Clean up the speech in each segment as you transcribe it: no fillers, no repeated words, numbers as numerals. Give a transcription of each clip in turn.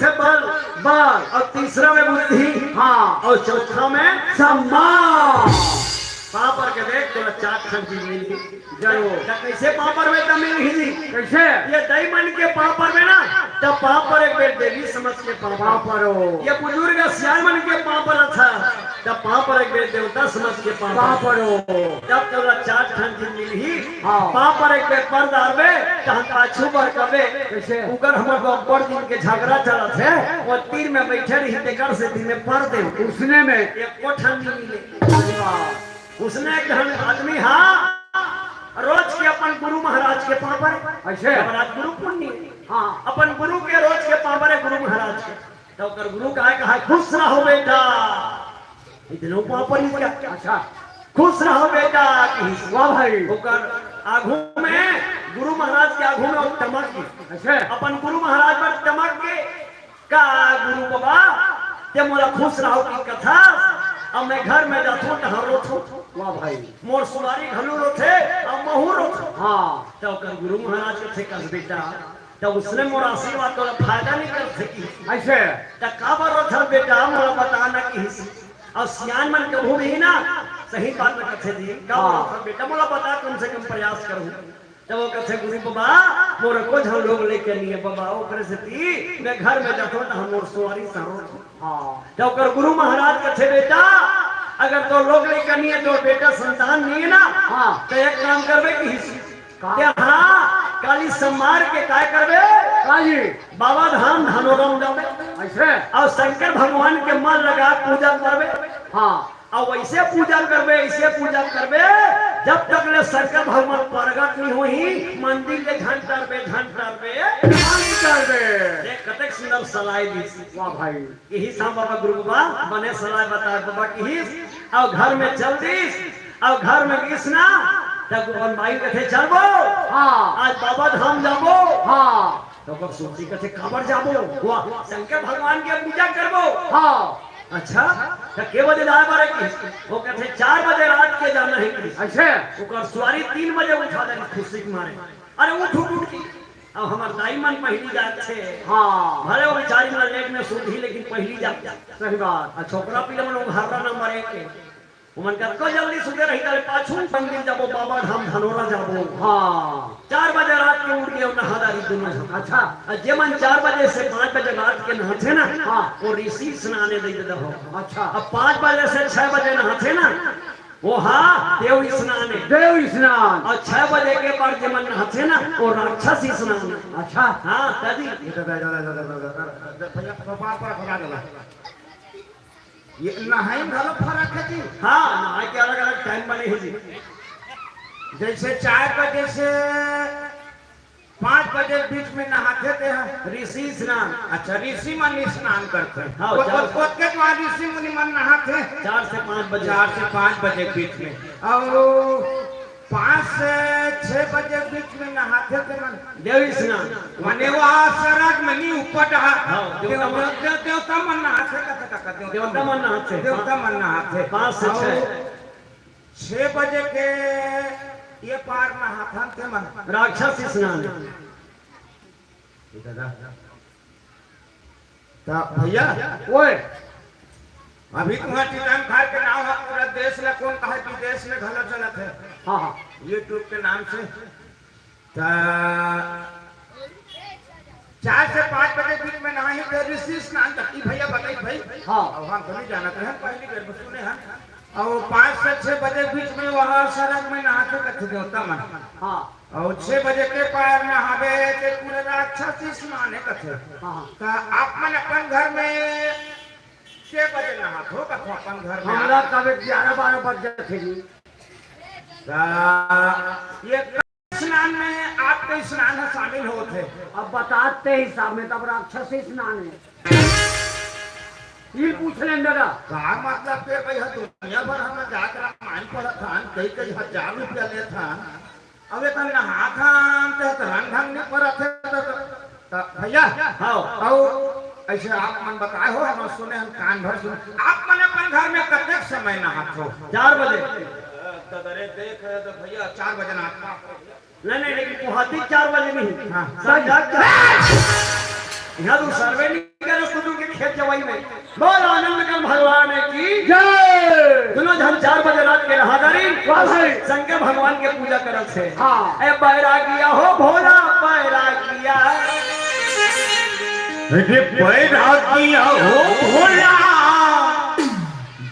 थे बल बल, और तीसरा में बुद्धि हाँ, और चौथा में सम्मान। पापर के देख तोरा चाट खन चीज मिल गई जरूर। तो कैसे पापर में तब मिल गई कैसे? ये दही मन के पापर में ना तब पापर एक बेर देवी समझ के पापर पापरो, ये बुजुर्ग सियान मन के पापर अच्छा तब पापर एक बेर देवता समझ के पापर पापरो, जब तोरा चाट खन चीज मिल ही हाँ। पापर एक बेर पर डालबे तो हम पाछू पर कबे कैसे? उगर हमर बड़ दिन के झगड़ा चलत है वो तीर में बैठे रही तेकर से दिन में पर दे उसने में एक कोठन नहीं मिले उसने कहन आदमी हाँ रोज के अपन गुरु महाराज के पापर ऐसे? महाराज गुरु पुण्य हाँ, अपन गुरु के रोज के पापर है गुरु महाराज के तो कर गुरु कहा खुश रहो बेटा इतनो पापर ही क्या अच्छा, खुश रहो बेटा कि वाह भाई, ओकर आगू में गुरु महाराज के आगू में वो टमक के ऐसे? अपन गुरु महाराज पर टमक के का गुरु बाबा ते मोला खुश रहो की कथा अब मैं घर में जाथू टहरो थू वाह भाई, मोर सुवारी घलू रोथे अब महू रोथे हाँ, तो कर गुरु महाराज के थे कस बेटा तब उसने मोर आशीर्वाद तो फायदा नहीं कर सकी ऐसे? त काबर रोथल बेटा मोला बताना की और सियान मन कभू भी ना सही बात में कथे दी काबर हाँ। रोथल बेटा मोला बता कम से कम प्रयास करूं तब वो कथे गुरु बाबा मोर को हम लोग लेके नहीं है बाबा ओकरे से ती मैं घर में जातो त हम मोर सुवारी सरो हाँ, तो कर गुरु महाराज कथे बेटा अगर तो लोग लेकर नहीं है तो बेटा संतान नहीं है ना हाँ, तो एक काम करबे कि का? क्या हाँ काली सम्मार के काय करबे काजी, बाबा धाम धनोरम जाबे ऐसे? और शंकर भगवान के मन लगा पूजा करबे हाँ, और वैसे पूजा करबे ऐसे पूजा करबे जब तक ले शंकर भगवान प्रगट नहीं होही मंदिर के घंटा पे देख कतक सुंदर सलाई दी वाह भाई, यही शाम बाबा गुरु बाबा बने सलाह बता बाबा की और घर में चल दीस और घर में गीस ना तब गुरु माई कथे चलबो हाँ, आज बाबा धाम जाबो हाँ, तो कब सोची कथे काबर जाबो वाह शंकर भगवान के पूजा करबो हाँ, अच्छा तो के बजे जाए बारे की वो कहते 4 बजे रात के जाना है कि ऐसे? ओकर सवारी 3 बजे उठा दे खुशी के मारे अरे उठ उठ उठ अब हमार दाई मन पहली जात छे हाँ, भले वो बेचारी मन लेट में सुधी लेकिन पहली जात सही बात, आ छोकरा पीले मन घररा नंबर 1 के उमन का को जल्दी सुते रही करे पाछू मंदिर जाबो बाबा धाम धनोरा जाबो हाँ, 4 बजे रात के उठ के नहादारी दोनों जन अच्छा, जे मन 4 बजे से 5 बजे रात के नहाते ना हाँ। वो ऋषि स्नाने दे दे हो अच्छा, अब 5 बजे से 6 बजे नहाते ना वो हाँ देव स्नान है देव स्नान, और 6 बजे के बाद जब मन नहाते ना वो राक्षस स्नान है अच्छा, हाँ तभी ये नहाई वाला फर्क है जी। हाँ नहाए के अलग अलग टाइम बने हैं जी जैसे 4 बजे से 5 बजे बीच में नहाते थे हम। ऋषि स्नान अच्छा ऋषि मुनि स्नान करते हैं हाँ, के वहाँ ऋषि मुनि मन नहाते हैं 4 से 5 बजे 4 से 5 बजे बीच में और 5 से 6 बजे बीच में नहाते थे मन देव स्नान माने वहाँ सड़क में नहीं ऊपर हाँ, देवता मन नहाते देवता मन नहाते। देवता मन नहाते 5 से 6 बजे के ये पार नहाथन थे मन राक्षस स्नान तो भैया ओए, अभी तुम्हारा टीकाम खाए के नाम है पूरा देश में कौन कहा कि देश में घला चलत है हाँ, हाँ, यूट्यूब के नाम से तो 4 से 5 बजे बीच में नहाई तो ऋषि स्नान तक भैया बताई भाई हाँ, अब हम कभी जाना हैं पहली बार सुने हैं और 5 से 6 बजे बीच में वहाँ सड़क में नहाते कथे देवता मन हाँ, और 6 बजे के पार नहावे ते पूरे राक्षस स्नान कथे हाँ, तो आप मन अपन घर में 6 बजे नहातो कथो अपन घर में हमरा कभी 11-12 बज जाते जी। ये स्नान में आपके स्नान में शामिल होते अब बताते हिसाब में तब राक्षस स्नान है, ये पूछ लें दादा। का मतलब के भाई दुनिया भर हम जाकर रामायण पढ़ा था कई कई 1000 रुपया ले था अब एक नहा था तो रंग ढंग नहीं पड़ा थे तो भैया हाँ और ऐसे आप मन बताए हो हम सुने हम कान भर सुने आप मन अपन घर में कितने समय नहाते हो 4 बजे अरे देख तो भैया 4 बजे नहाता नहीं लेकिन गुवाहाटी 4 बजे नहीं हाँ। यहाँ तो सर्वे नहीं करे गवई में बोल आनंद कर भगवान की जय। दोनों जन 4 बजे रात के रहादारी वाह भाई। शंकर भगवान के पूजा करत है। हाँ। ए बैरागिया हो भोला बैरागिया, अरे बैरागिया हो भोला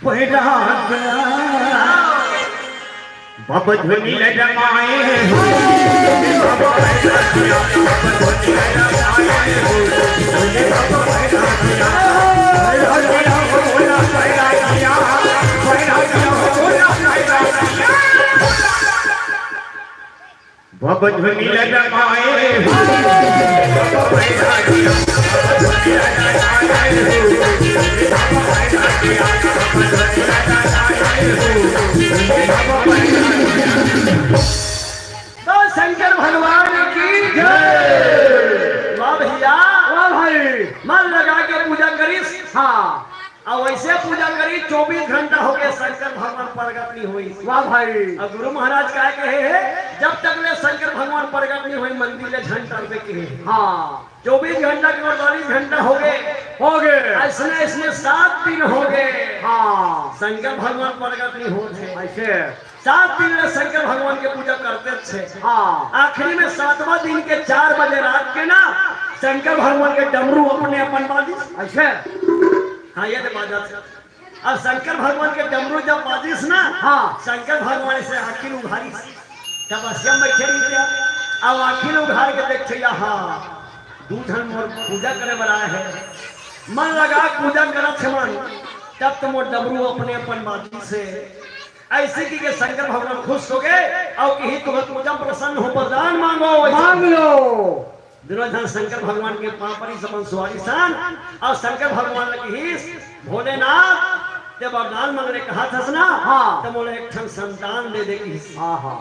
बैरागिया, बाबा ध्वनि ले जमाए हो, बाबा बैरागिया, बाबा ध्वनि ले जमाए हो, बाबा बैरागिया, बैरागिया हो भोला बैरागिया, बैरागिया हो भोला बैरागिया, बाबा ध्वनि ले जमाए हो, बाबा बैरागिया, बाबा ध्वनि ले जमाए हो, बाबा बैरागिया, बाबा ध्वनि ले जमाए हो, बाबा बैरागिया। तो शंकर भगवान की जय। वाह भैया, वाह भाई। मन लगा के पूजा करीस। हाँ। और वैसे पूजा करी 24 घंटा हो गए शंकर भगवान प्रगट नहीं हुई। वाह भाई। और गुरु महाराज क्या कहे है, जब तक ले शंकर भगवान प्रगट नहीं हुई मंदिर ले घंटा रुपए के। हाँ। 24 घंटा के 48 घंटा हो गए। ऐसने इसमें 7 दिन हो गए। हाँ। शंकर भगवान प्रगट नहीं हो थे। ऐसे 7 दिन में शंकर भगवान के पूजा करते थे। हाँ। आखिरी में 7वां दिन के 4 बजे रात के ना शंकर भगवान के डमरू अपने अपन बाजी। ऐसे हाँ ये तो बाजा था। अब शंकर भगवान के डमरू जब बाजिस ना, हाँ। शंकर भगवान से आखिर उघारी तब अस्यम बैठे रही थे। अब आखिर उघार के देखते यहाँ दूधन मोर पूजा करे बड़ा है। मन लगा पूजा करत है मन, तब तो मोर डमरू अपने अपन बाजी से ऐसे की के शंकर भगवान खुश हो गए और कि तुम्हें पूजा प्रसन्न हो वरदान मांगो। मांग लो। दोनों जन शंकर भगवान के पापरी समन सुहारी सान और शंकर भगवान की भोलेनाथ जब वरदान मांगने कहा था ना, हाँ। तो बोले एक ठन संतान दे देगी। हाँ हाँ।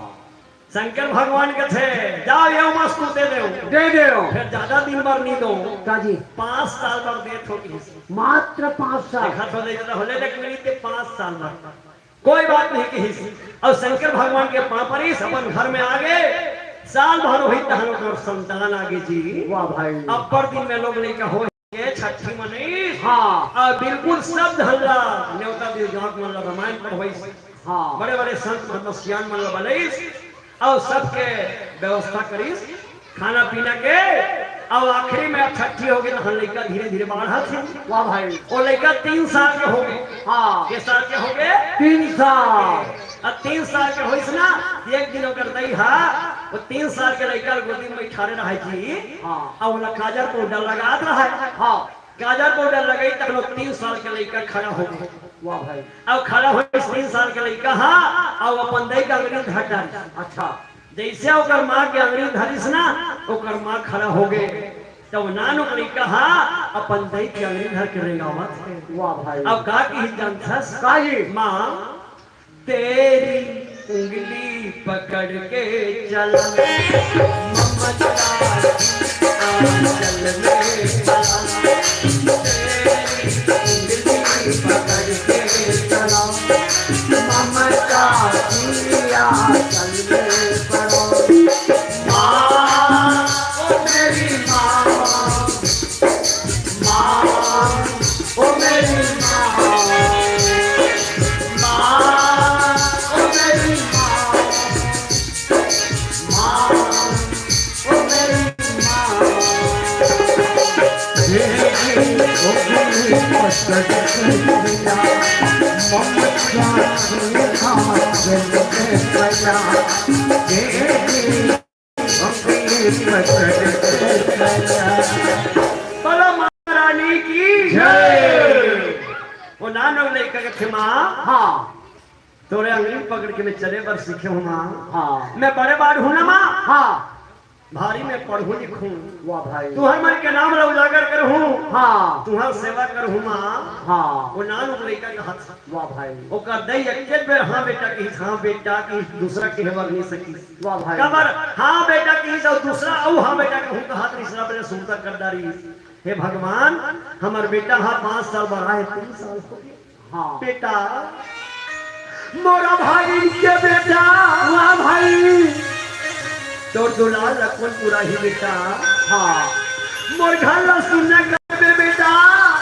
शंकर भगवान के थे जाओ यो मस्त दे दो, दे दो। फिर ज्यादा दिन भर नहीं दो, काजी 5 साल भर दे थोड़ी। मात्र 5 साल। देखा तो देता होले देख मेरी ते 5 साल भर कोई बात नहीं की। और शंकर भगवान के पापरी अपन घर में आ गए। साल भर हुई तहन और संतान आगे जी। वाह भाई। अब पर दिन में लोग लेकर हो गए छठी मनीष। हाँ। और बिल्कुल सब धल्ला न्योता दिल गांव मन रामायण पढ़वई। हाँ। बड़े बड़े संत मनुष्यान मन बनईस और सबके व्यवस्था करीस खाना पीना के। और आखिरी में छठी हो गई तो लड़का धीरे धीरे बढ़ा थे। वाह भाई। वो लड़का 3 साल के हो गए। हाँ। के साल के हो गए 3 साल। अब 3 साल के होइस ना, एक दिन ओकर दई हा वो 3 साल के लड़का गोदी में ठाड़े रहे जी। हाँ। और वाला काजर पाउडर लगात रहा। हाँ। काजर पाउडर लगाई तक लोग 3 साल के लड़का खड़ा हो गए। वाह भाई। अब खड़ा हो 3 साल के लड़का हाँ। और अपन दई का अंगड़ी धटा। अच्छा। जैसे ओकर माँ के अंगड़ी धरिस ना, ओकर माँ खड़ा हो गए। तो नानो लड़का हाँ अपन दई के अंगड़ी धर के रेगावत। वाह भाई। अब का की जानथस काजी माँ तेरी उंगली पकड़ के चल ममता आंचल में चला। तेरी उंगली पकड़ के चला ममता की आंचल में पड़ो। माँ ओ मेरी माँ, माँ ओ मेरी माँ, महारानी की जय। वो नानो लेकर के थे माँ। हाँ। तोरे अंगली पकड़ के मैं चले बर सीखे हूँ माँ। हाँ। मैं बड़े बार हूँ ना माँ, हाँ। भारी में पढ़ू लिखूं। वाह भाई। तुहर मन के नाम उजागर करहूं। हाँ। तुहर सेवा करहूं माँ। हाँ। वो नान लड़का का हाथ। वाह भाई। ओकर दई एक बेर हाँ बेटा की हाँ बेटा की दूसरा के हेवर नहीं सकी। वाह भाई। कबर हाँ बेटा की और दूसरा औ हाँ बेटा कहूं तो हाथ तीसरा बेटा सुनता कर डारी। हे भगवान हमार बेटा हाँ 5 साल बढ़ा है 3 साल हो गए। हाँ। बेटा मोरा भाई के बेटा। वाह भाई। तो दुलाल लखन पूरा ही बेटा। हाँ। मोर घर ला सुनने कर बेटा।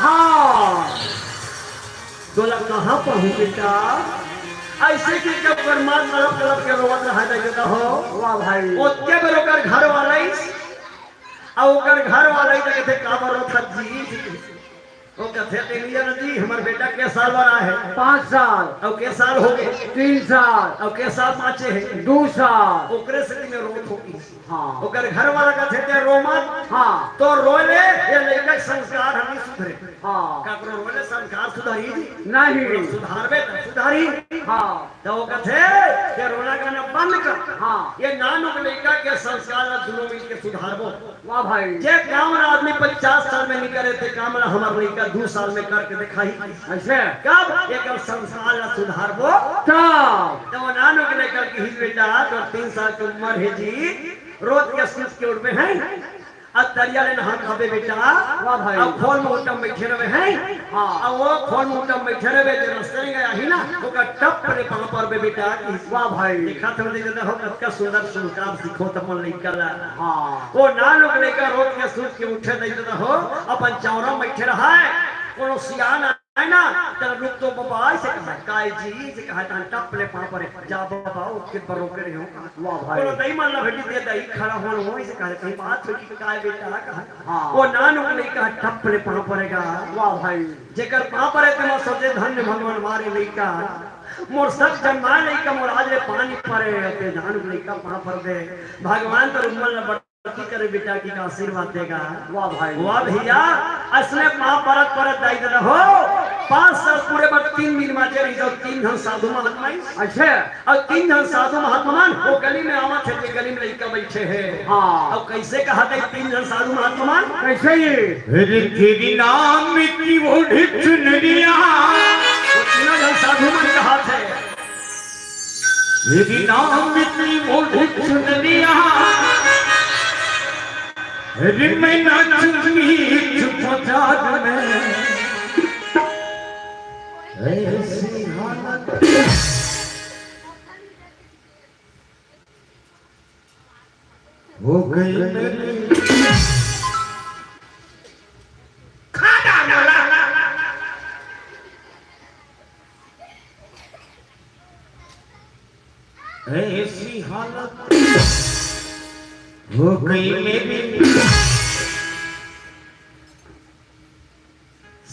हाँ। कहाँ पढ़ू बेटा ऐसे कि जब मार तड़प तड़प के रोवत रहा देता हो वाह भाई ओके बेर ओकर घर वाला आ ओकर घर वाला ही कहते का बरो जी ओ कहते तेलिया जी हमर बेटा के साल बड़ा है 5 साल और के साल हो गए 3 साल और के साल पाँचे है 2 साल ओकरे से में रोत होगी हाँ ओकर घर वाला कहते थे रोमत हाँ तो रोले ये लड़का के संस्कार हमें सुधरे हाँ काकरो रोले संस्कार सुधारी नहीं सुधारबे त सुधारी हाँ तो वो कहते ये रोना गाना बंद कर हाँ ये नानो के लड़का के संस्कार ला दोनों मिल के सुधारबो वाह भाई जे काम आदमी 50 साल में नहीं करे थे काम हमार लड़का 2 साल में करके दिखाई ऐसे कब एक संस्कार ला सुधारबो तब तो वो नानो के लड़का की ही बेटा तो 3 साल की उम्र है जी रोज के स्कूल के उठ में है अब दरिया ले नहा खाबे बेटा वाह भाई अब खोल में उठम बैठे रहे हैं हाँ अब वो खोल में उठम बैठे रहे जो रास्ते में गया ही ना वो का टप पे कहां पर बे बेटा वाह भाई देखा तो दे हो कितना सुंदर संस्कार सीखो तो मन लइका ला हाँ वो ना लोग लेकर रोज के सूत के उठे देता हो अपन चौरा में बैठे रहा है कोनो सियान है ना तेरा रुक तो बाबा से कहा काय जी से कहा तान टप ले पा पर जा बाबा उसके पर रोके रहे हो वाह भाई कोनो दई मान ला भेटी दे दई खड़ा हो इसे कहा कहीं बात छोटी काय बेटा कहा हाँ वो नानु के नहीं कहा टप ले पा पड़ेगा वाह भाई जेकर पा पड़े तुम सोचे धन्य भगवान मारे लइका मोर सब जन्मा लइका मोर आज ले पानी पड़े ते नानु के लइका पा पर दे भगवान तो रुमल न की करे बेटा की का आशीर्वाद देगा वाह भाई वाह भैया असले मां परत परत दाई दे हो 5 साल पूरे पर 3 दिन में चली जब 3 जन साधु महात्मा अच्छा और 3 जन साधु महात्मा वो गली में आवा थे जे गली में लइका बैठे हैं हाँ अब कैसे कहा थे 3 जन साधु महात्मा कैसे ये अरे तेरी नाम की वो चुनरिया वो 3 जन साधु मन कहा थे तेरी नाम की वो चुनरिया अरे मैं नाचूंगी चुप जाग में ऐसी हालत हो गई मेरी ऐसी हालत हो गई मेरी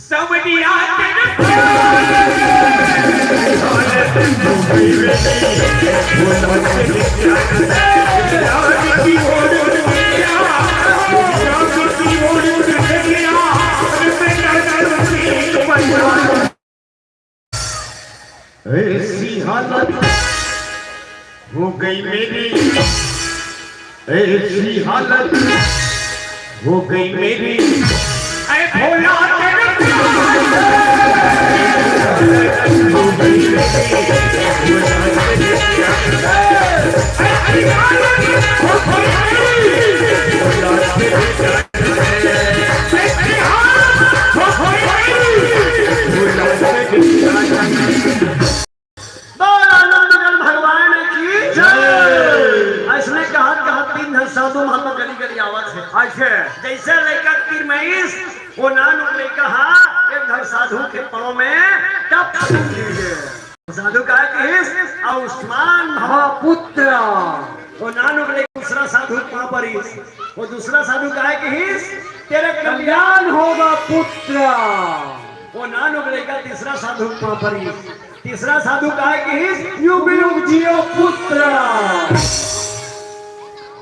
सवरिया ऐसी हालत हो गई मेरी ऐसी हालत हो गई मेरी ऐ भोला साधु मोहम्मद गली गली आवाज है अच्छा जैसे लेकर तीर मईस वो नानु ने कहा एक घर साधु के पड़ों में टप साधु का उस्मान महापुत्र वो नानु ने दूसरा साधु कहां पर वो दूसरा साधु का तेरे कल्याण होगा पुत्र वो नानु का तीसरा साधु कहां पर तीसरा साधु का युग युग जियो पुत्र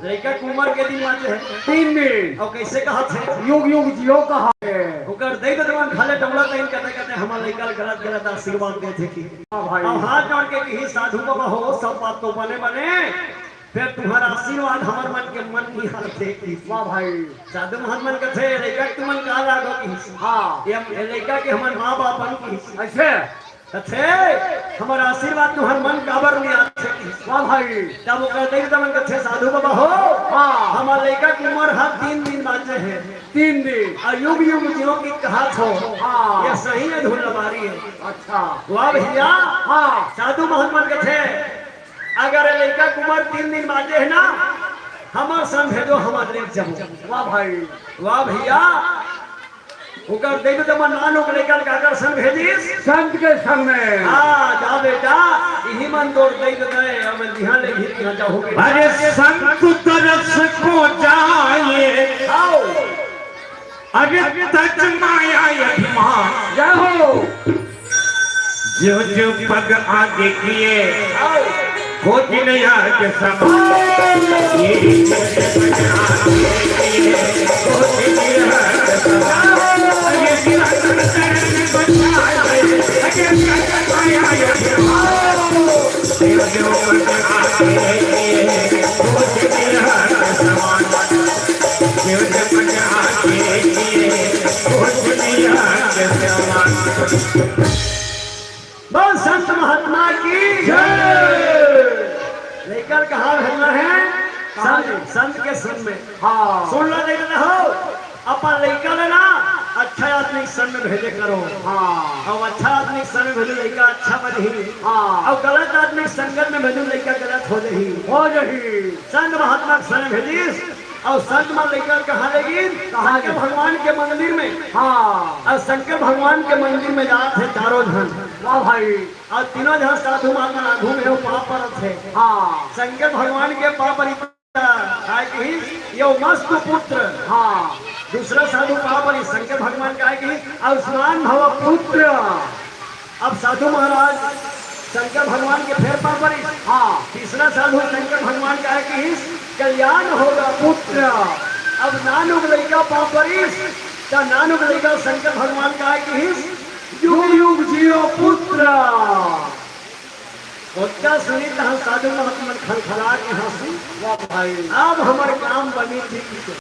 लड़का कुमार के दिन आते हैं 3 दिन और कैसे कहा थे युग युग जियो कहा है ओकर दे दे जवान खाले टमला कहीं कहते हमारा लड़का गलत गलत आशीर्वाद दे थे कि भाई अब हाथ जोड़ के कि साधु बाबा हो सब बात तो बने बने फिर तुम्हारा आशीर्वाद हमार मन के मन की हाल थे कि वाह भाई साधु महात्मा के थे लड़का तुमन का लागो कि हां ये लड़का के हमार मां बाप बन की अच्छा थे हमारा आशीर्वाद तुम्हार मन काबर में आते वाह भाई जब वो कहते हैं तमन के साधु बाबा हो हां हमार लड़का की उम्र हर 3 दिन बाजे है 3 दिन और युग युग जियो की कहा छो हाँ ये सही है धुन लबारी है अच्छा वाह भैया हाँ साधु महात्मा के थे अगर लड़का की उम्र 3 दिन बाजे है ना हमार संग भेजो हमारे जब वाह भाई वाह भैया होकर दे दो जब नानो को लेकर काकर संग भेजिस संत के संग में हाँ जा बेटा यही मन तोड़ दे दे अब ध्यान ले ही ध्यान जाओ अरे संत तरस को जाए आओ अरे तज माया अभिमान जाओ जो जो पग आगे किए आओ वो दिन याद समान ये पग आगे किए वो दिन याद समान ये चरण बचाए अगे तज माया अभिमान जो जो पग आगे किए वो दिन याद समान जो जो पग आगे किए वो दिन याद समान। बस संत महात्मा की जय लेकर कहा रहना है संत के संग में हाँ सुन लो देख रहो अपन लेकर लेना अच्छा आदमी संग में भेजे करो हाँ और अच्छा आदमी संग में भेजो लड़का अच्छा बनी हाँ और गलत आदमी संगत में भेजो लड़का गलत हो जाही हो रही संत महात्मा के संग भेजिस और संत में लेकर कहा लेगी शंकर भगवान के मंदिर में हाँ और शंकर भगवान के मंदिर में जाते थे चारों जन वाह भाई और तीनों जन साधु महात्मा आधु में पाप पर थे हाँ शंकर भगवान के पाप पर ये मस्त पुत्र हाँ दूसरा साधु पाप पर शंकर भगवान का है कि आयुष्मान भव पुत्र अब साधु महाराज शंकर भगवान के फेर पाप पर हाँ तीसरा साधु शंकर भगवान का है कि कल्याण होगा पुत्र अब नानुक लड़का पाप पर नानुक लड़का शंकर भगवान का है कि युग युग जियो पुत्र उसका सुनी तो हम साधु महात्मा खलखला के हंसी वाह भाई अब हमारे काम बनी थी